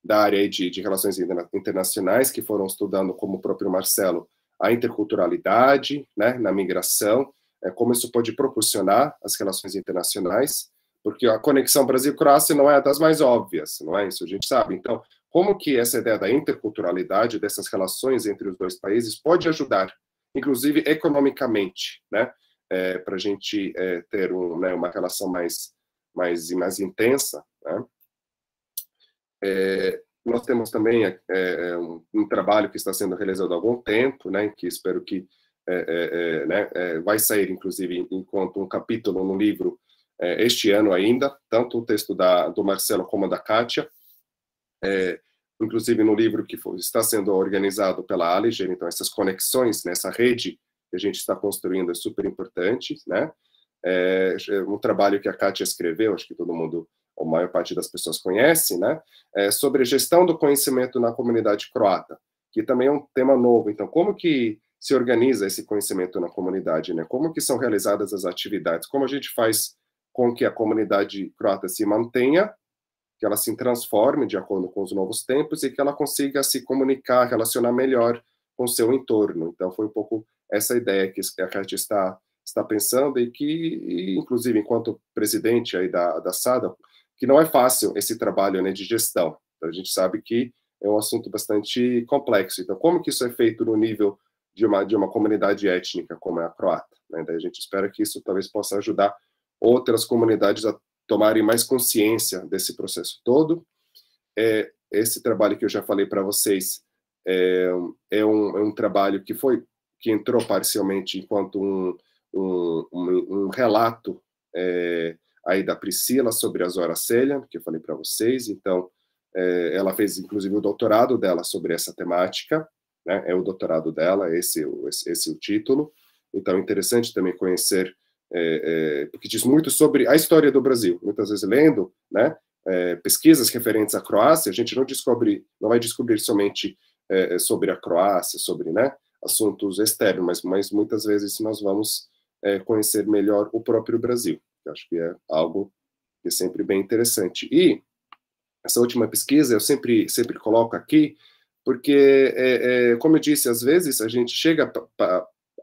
da área de relações internacionais, que foram estudando, como o próprio Marcelo, a interculturalidade, né, na migração, como isso pode proporcionar as relações internacionais, porque a conexão Brasil-Croácia não é das mais óbvias, não é isso? A gente sabe. Então, como que essa ideia da interculturalidade, dessas relações entre os dois países, pode ajudar, inclusive economicamente, né, para a gente ter uma relação mais intensa, né? Nós temos também um trabalho que está sendo realizado há algum tempo, né, que espero que vai sair, inclusive, enquanto um capítulo no livro este ano ainda, tanto o texto do Marcelo como da Kátia, inclusive no livro que está sendo organizado pela Aliger. Então, essas conexões, nessa rede que a gente está construindo é super importante, né? Um trabalho que a Kátia escreveu, acho que todo mundo, a maior parte das pessoas conhece, né? Sobre gestão do conhecimento na comunidade croata, que também é um tema novo. Então, como que se organiza esse conhecimento na comunidade, né? Como que são realizadas as atividades? Como a gente faz com que a comunidade croata se mantenha, que ela se transforme de acordo com os novos tempos e que ela consiga se comunicar, relacionar melhor com o seu entorno. Então, foi um pouco essa ideia que a Kátia está pensando e que, inclusive, enquanto presidente aí da SADA, que não é fácil esse trabalho, né, de gestão. Então, a gente sabe que é um assunto bastante complexo. Então, como que isso é feito no nível de uma comunidade étnica como é a croata, né? Daí a gente espera que isso talvez possa ajudar outras comunidades a tomarem mais consciência desse processo todo. Esse trabalho que eu já falei para vocês é um trabalho que entrou parcialmente enquanto um relato aí da Priscila sobre a Zora Selja, que eu falei para vocês. Então, ela fez, inclusive, o doutorado dela sobre essa temática, né? É o doutorado dela, esse é o título. Então, é interessante também conhecer, porque diz muito sobre a história do Brasil. Muitas vezes, lendo, né, pesquisas referentes à Croácia, a gente não vai descobrir somente sobre a Croácia, sobre, né, assuntos externos, mas muitas vezes nós vamos conhecer melhor o próprio Brasil. Eu acho que é algo que é sempre bem interessante. E essa última pesquisa eu sempre coloco aqui, porque, como eu disse, às vezes a gente chega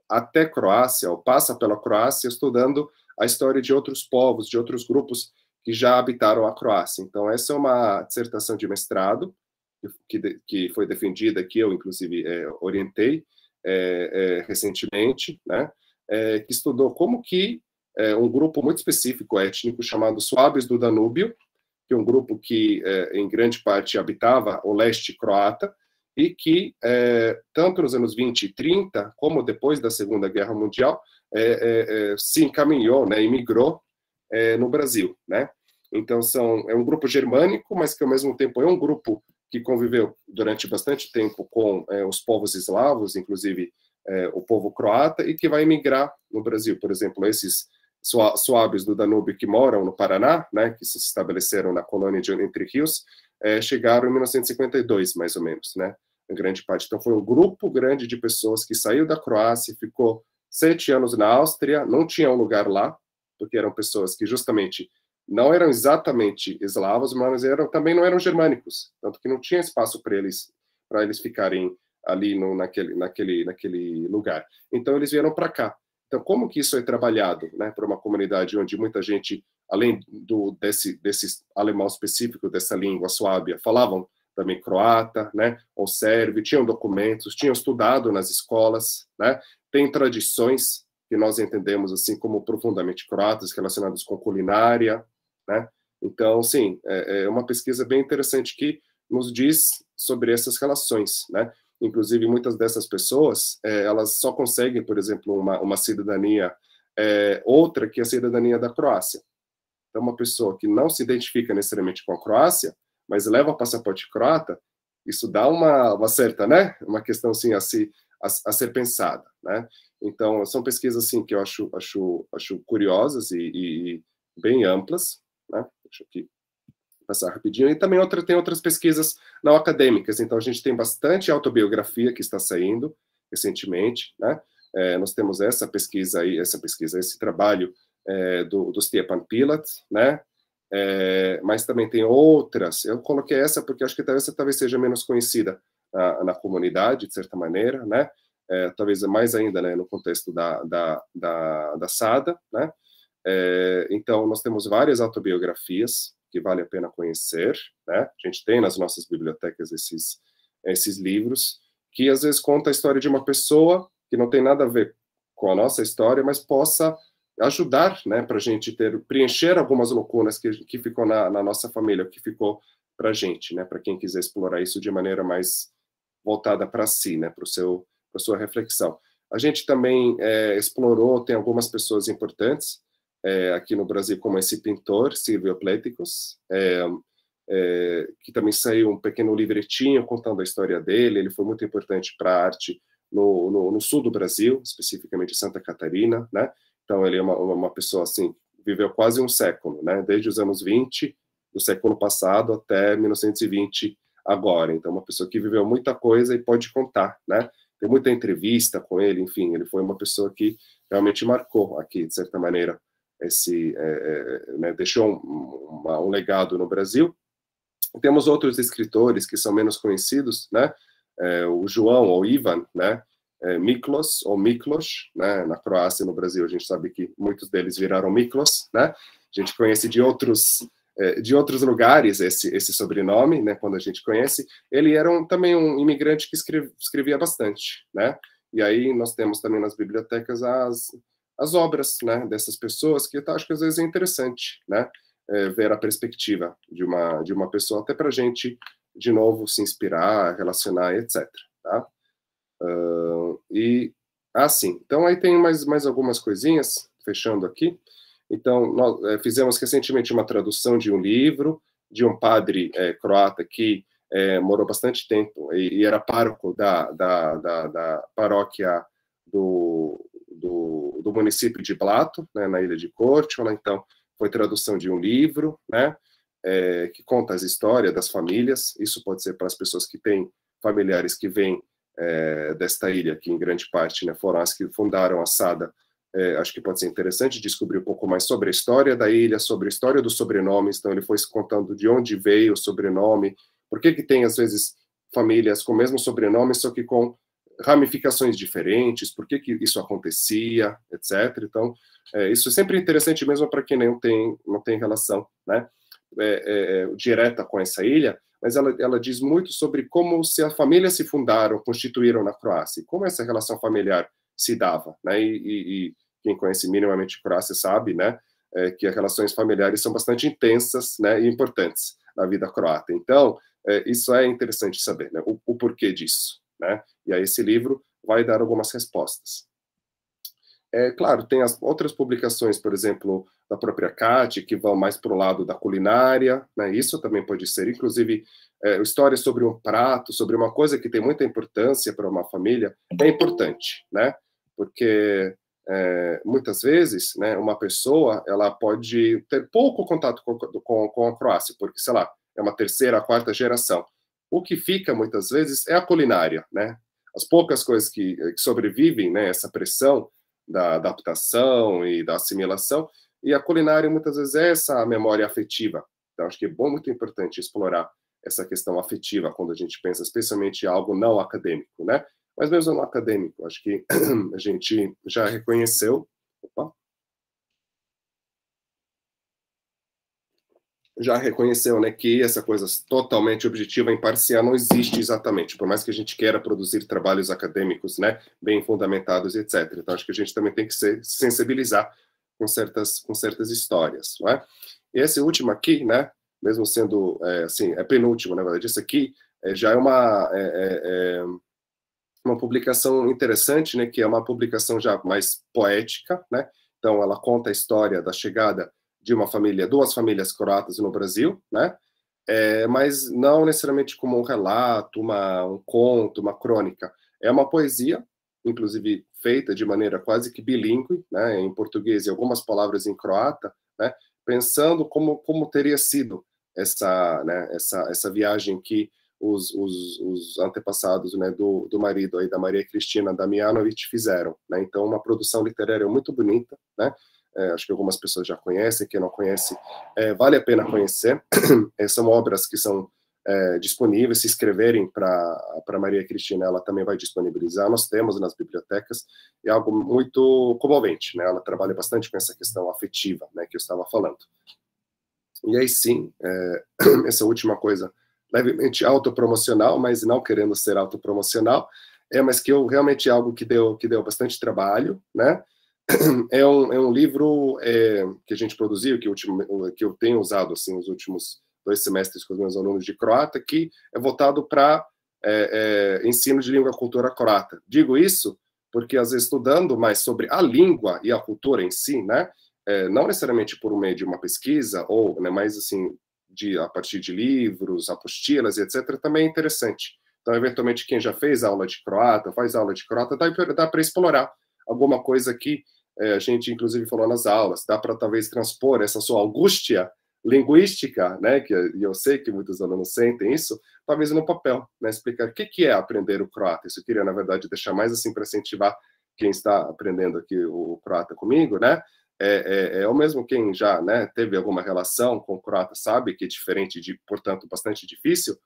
até Croácia, ou passa pela Croácia, estudando a história de outros povos, de outros grupos que já habitaram a Croácia. Então, essa é uma dissertação de mestrado, que foi defendida, que eu, inclusive, orientei recentemente, né? Que estudou como que um grupo muito específico étnico chamado Suábios do Danúbio, que é um grupo que, em grande parte, habitava o leste croata, e que, tanto nos anos 20 e 30, como depois da Segunda Guerra Mundial, se encaminhou, né, imigrou no Brasil, né? Então, é um grupo germânico, mas que, ao mesmo tempo, é um grupo que conviveu durante bastante tempo com os povos eslavos, inclusive o povo croata, e que vai emigrar no Brasil. Por exemplo, esses suábios do Danúbio que moram no Paraná, né, que se estabeleceram na colônia de Entre Rios, chegaram em 1952, mais ou menos, né, em grande parte. Então, foi um grupo grande de pessoas que saiu da Croácia, ficou 7 anos na Áustria, não tinha um lugar lá, porque eram pessoas que justamente não eram exatamente eslavos, mas também não eram germânicos, tanto que não tinha espaço para eles ficarem ali naquele lugar. Então, eles vieram para cá. Então, como que isso é trabalhado, né, para uma comunidade onde muita gente, além desse alemão específico, dessa língua suábia, falavam também croata, né, ou sérvio, tinham documentos, tinham estudado nas escolas, né, tem tradições que nós entendemos assim como profundamente croatas, relacionadas com culinária, né? Então, sim, é uma pesquisa bem interessante que nos diz sobre essas relações, né? Inclusive, muitas dessas pessoas, elas só conseguem, por exemplo, uma cidadania outra que a cidadania da Croácia. Então, uma pessoa que não se identifica necessariamente com a Croácia, mas leva o passaporte croata, isso dá uma certa, né? Uma questão assim, a ser pensada, né? Então, são pesquisas assim que eu acho curiosas e bem amplas, né? Deixa eu aqui passar rapidinho. E também tem outras pesquisas não acadêmicas. Então, a gente tem bastante autobiografia que está saindo recentemente, né? Nós temos esse trabalho do Stepan Pilat, né? Mas também tem outras. Eu coloquei essa porque acho que talvez seja menos conhecida na comunidade, de certa maneira, né? Talvez mais ainda, né, no contexto da SADA, né? Então, nós temos várias autobiografias que vale a pena conhecer, né? A gente tem nas nossas bibliotecas esses livros que às vezes conta a história de uma pessoa que não tem nada a ver com a nossa história, mas possa ajudar, né, para a gente preencher algumas lacunas que ficou na nossa família, que ficou para a gente, né, para quem quiser explorar isso de maneira mais voltada para si, né, para sua reflexão. A gente também explorou, tem algumas pessoas importantes aqui no Brasil, como esse pintor, Silvio Pléticos, que também saiu um pequeno livretinho contando a história dele. Ele foi muito importante para a arte no sul do Brasil, especificamente Santa Catarina, né? Então, ele é uma pessoa, assim, viveu quase um século, né? Desde os anos 20 do século passado até 1920 agora. Então, uma pessoa que viveu muita coisa e pode contar, né? Tem muita entrevista com ele, enfim, ele foi uma pessoa que realmente marcou aqui, de certa maneira, né, deixou um legado no Brasil. Temos outros escritores que são menos conhecidos, né? O João, ou Ivan, né? Miklos, ou Miklos, né? Na Croácia e no Brasil, a gente sabe que muitos deles viraram Miklos, né? A gente conhece de outros lugares esse sobrenome, né? Quando a gente conhece. Ele era também um imigrante que escrevia bastante, né? E aí nós temos também nas bibliotecas as obras, né, dessas pessoas, que acho que às vezes é interessante, né, ver a perspectiva de uma pessoa, até para a gente, de novo, se inspirar, relacionar, etc. Tá? Então aí tem mais algumas coisinhas, fechando aqui. Então, nós fizemos recentemente uma tradução de um livro, de um padre croata que morou bastante tempo e era pároco da paróquia do município de Blato, né, na ilha de Korčula. Então, foi tradução de um livro, né, que conta as histórias das famílias. Isso pode ser para as pessoas que têm familiares que vêm desta ilha, que em grande parte, né, foram as que fundaram a SADA. Acho que pode ser interessante descobrir um pouco mais sobre a história da ilha, sobre a história dos sobrenomes. Então, ele foi contando de onde veio o sobrenome, por que tem, às vezes, famílias com o mesmo sobrenome, só que com ramificações diferentes, por que isso acontecia, etc. Então, isso é sempre interessante mesmo para quem não tem relação, né, direta com essa ilha, mas ela diz muito sobre como as famílias se fundaram, constituíram na Croácia, como essa relação familiar se dava, né, e quem conhece minimamente a Croácia sabe, né, que as relações familiares são bastante intensas, né, e importantes na vida croata. Então, isso é interessante saber, né, o porquê disso, né? E aí esse livro vai dar algumas respostas. Claro, tem as outras publicações, por exemplo, da própria Kati, que vão mais para o lado da culinária, né? Isso também pode ser, inclusive, histórias sobre um prato, sobre uma coisa que tem muita importância para uma família, é importante, né? Porque muitas vezes, né, uma pessoa ela pode ter pouco contato com a Croácia, porque, sei lá, é uma terceira, quarta geração. O que fica, muitas vezes, é a culinária, né? As poucas coisas que sobrevivem, né, essa pressão da adaptação e da assimilação, e a culinária, muitas vezes, é essa memória afetiva. Então, acho que é muito importante explorar essa questão afetiva quando a gente pensa, especialmente em algo não acadêmico, né? Mas mesmo no acadêmico, acho que a gente já reconheceu... já reconheceu, né, que essa coisa totalmente objetiva e imparcial não existe exatamente, por mais que a gente queira produzir trabalhos acadêmicos, né, bem fundamentados, etc. Então, acho que a gente também tem que se sensibilizar com certas histórias, não é? E esse último aqui, né, mesmo sendo, assim, penúltimo, na verdade, esse aqui já é uma publicação interessante, né, que é uma publicação já mais poética, né? Então, ela conta a história da chegada de duas famílias croatas no Brasil, né? Mas não necessariamente como um relato, um conto, uma crônica. É uma poesia, inclusive feita de maneira quase que bilíngue, né, em português e algumas palavras em croata, né, pensando como teria sido essa, né, essa viagem que os antepassados, né, do marido aí da Maria Cristina Damjanovic fizeram, né? Então, uma produção literária muito bonita, né? Acho que algumas pessoas já conhecem, quem não conhece, vale a pena conhecer. São obras que são disponíveis, se escreverem para Maria Cristina, ela também vai disponibilizar, nós temos nas bibliotecas, é algo muito comovente, né? Ela trabalha bastante com essa questão afetiva, né, que eu estava falando. E aí sim, essa última coisa, levemente autopromocional, mas não querendo ser autopromocional, mas que realmente é algo que deu bastante trabalho, né? É um livro que a gente produziu, que eu tenho usado assim, os últimos 2 semestres com os meus alunos de croata, que é voltado para ensino de língua e cultura croata. Digo isso porque, às vezes, estudando mais sobre a língua e a cultura em si, né, não necessariamente por meio de uma pesquisa, ou, né, mais assim, a partir de livros, apostilas e etc., também é interessante. Então, eventualmente, quem já fez aula de croata, faz aula de croata, dá para explorar alguma coisa que a gente, inclusive, falou nas aulas. Dá para, talvez, transpor essa sua angústia linguística, né, que eu sei que muitos alunos sentem isso, talvez no papel, né, explicar o que é aprender o croata. Isso eu queria, na verdade, deixar mais assim para incentivar quem está aprendendo aqui o croata comigo, né, ou mesmo quem já, né, teve alguma relação com o croata sabe que é diferente portanto, bastante difícil,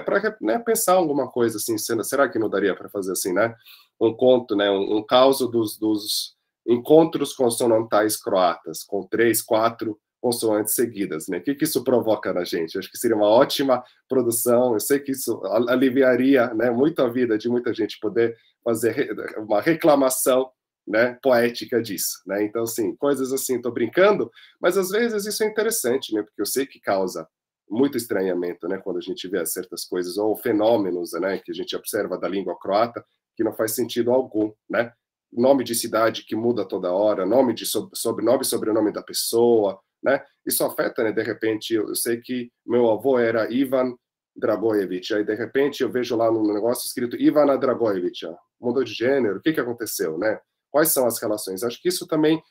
para, né, pensar alguma coisa assim, será que não daria para fazer assim, né, um conto, né, um caso dos encontros consonantais croatas, com 3, 4 consoantes seguidas, né? O que isso provoca na gente? Acho que seria uma ótima produção, eu sei que isso aliviaria, né, muito a vida de muita gente poder fazer uma reclamação, né, poética disso, né? Então, assim, coisas assim, estou brincando, mas às vezes isso é interessante, né, porque eu sei que causa muito estranhamento, né, quando a gente vê certas coisas, ou fenômenos, né, que a gente observa da língua croata, que não faz sentido algum, né? Nome de cidade que muda toda hora, nome de sobrenome e sobrenome da pessoa, né? Isso afeta, né? De repente, eu sei que meu avô era Ivan Dragojevic, aí de repente eu vejo lá no negócio escrito Ivana Dragojevic, mudou de gênero, o que aconteceu, né? Quais são as relações? Acho que isso também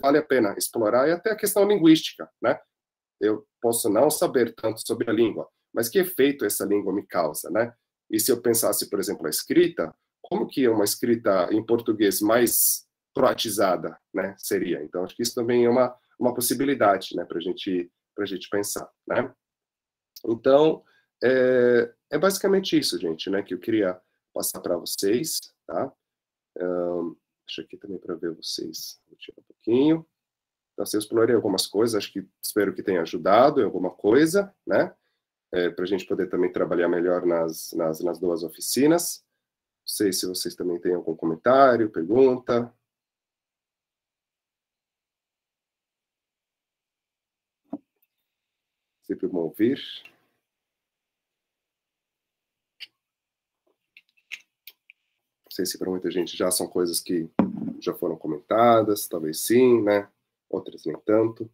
vale a pena explorar, e até a questão linguística, né? Eu posso não saber tanto sobre a língua, mas que efeito essa língua me causa, né? E se eu pensasse, por exemplo, a escrita, como que uma escrita em português mais croatizada, né, seria? Então, acho que isso também é uma possibilidade, né, para a gente pensar, né? Então, é basicamente isso, gente, né, que eu queria passar para vocês, tá? Deixa aqui também para ver vocês, vou tirar um pouquinho. Então, eu explorei algumas coisas, espero que tenha ajudado em alguma coisa, né? Para a gente poder também trabalhar melhor nas 2 oficinas. Não sei se vocês também têm algum comentário, pergunta. Sempre bom ouvir. Não sei se para muita gente já são coisas que já foram comentadas, talvez sim, né? Outras nem tanto.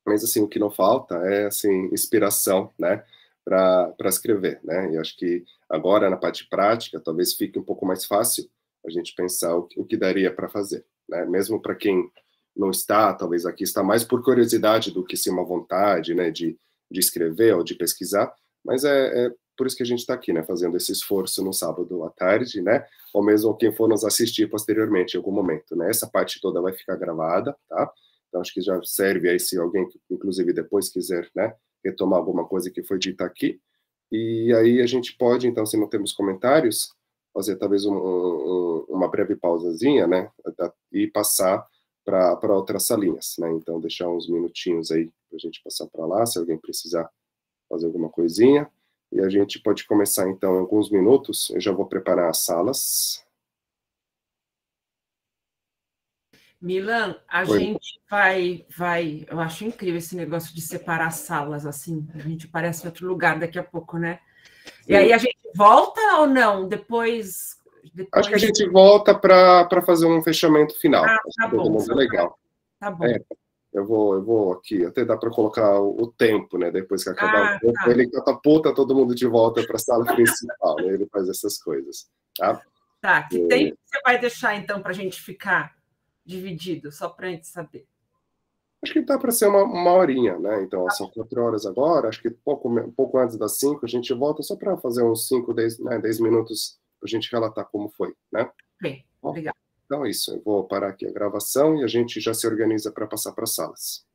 Mas, assim, o que não falta é, assim, inspiração, né? Para escrever, né? E acho que agora, na parte prática, talvez fique um pouco mais fácil a gente pensar o que daria para fazer, né? Mesmo para quem não está, talvez aqui está mais por curiosidade do que sim uma vontade, né, de escrever ou de pesquisar, mas é por isso que a gente está aqui, né, fazendo esse esforço no sábado à tarde, né, ou mesmo quem for nos assistir posteriormente em algum momento, né? Essa parte toda vai ficar gravada, tá? Então acho que já serve aí se alguém, inclusive depois quiser, né, retomar alguma coisa que foi dita aqui, e aí a gente pode, então, se não temos comentários, fazer talvez uma breve pausazinha, né, e passar para outras salinhas, né? Então, deixar uns minutinhos aí para a gente passar para lá, se alguém precisar fazer alguma coisinha. E a gente pode começar, então, em alguns minutos. Eu já vou preparar as salas. Milan, a gente vai... Eu acho incrível esse negócio de separar salas, assim. A gente parece outro lugar daqui a pouco, né? Sim. E aí a gente volta ou não? Depois... Acho que a gente volta para fazer um fechamento final. Tá bom. É legal. Tá bom. Eu vou aqui, até dá para colocar o tempo, né? Depois que acabar o tempo, ele catapulta todo mundo de volta para a sala principal, né? Ele faz essas coisas. Tá? Tá, que tempo você vai deixar, então, para a gente ficar dividido, só para a gente saber? Acho que dá para ser uma horinha, né? Então, são 4 horas agora, acho que pouco antes das 5 a gente volta só para fazer uns 5, 10, né, 10 minutos para a gente relatar como foi, né? Bem, obrigada. Então é isso, eu vou parar aqui a gravação e a gente já se organiza para passar para as salas.